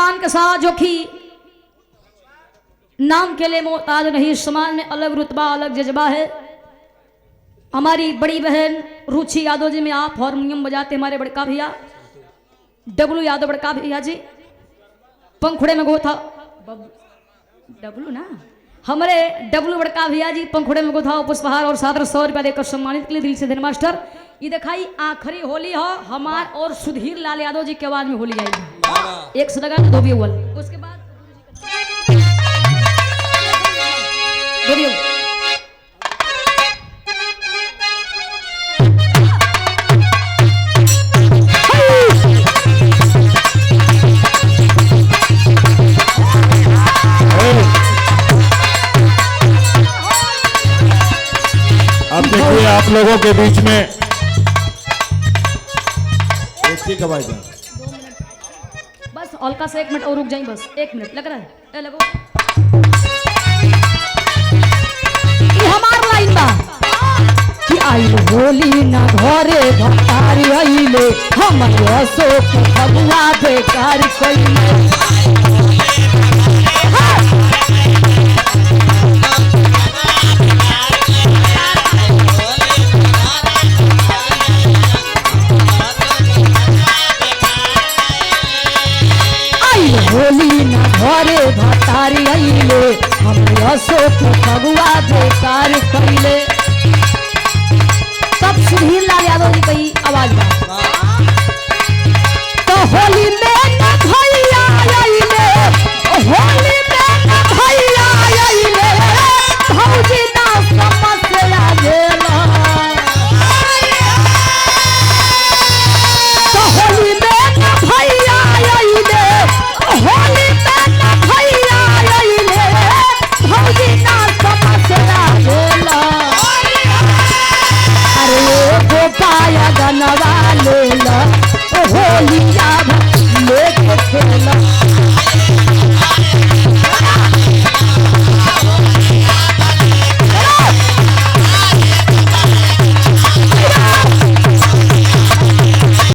सम्मान के साथ जो कि नाम के लिए मोहताज नहीं, समाज में अलग रुतबा अलग जज्बा है। हमारी बड़ी बहन रुचि यादव जी में आप हारमोनियम बजाते, हमारे बड़का भैया डब्लू यादव, बड़का भैया जी पंखुड़े में गो था डब्लू ना, हमारे डब्लू बड़का भैया जी पंखुड़े में गो था पुष्पहार और सादर 100 रुपया देकर सम्मानित के लिए दिल से धन्यवाद मास्टर। ये दिखाई आखिरी होली हो हमार और सुधीर लाल यादव जी के आवाज में होली आई, एक से लगा धोबी हुआ, उसके बाद धोबी अब देखिए आप लोगों के बीच में ठीक है भाई साहब, बस हल्का से 1 मिनट और रुक जाए, बस 1 मिनट लग रहा है, लगो ये हमार लाइन बा कि आई होली ना घरे भतारी आइले हमर अशोक भगवा बेकार कइले। होली ना घरे भतारी आइले हमर अशोक भगवा बेकार कइले। तब सुधीर लाल यादव जी की आवाज बा तो होली में ना भैया आइले, होली में ना भैया आइले भौजी ना समस्या गेला। तो होली में ना भैया आइले, होली में ना भैया आइले भौजी ना समस्या गेला। अरे गोपाया गनवा लेला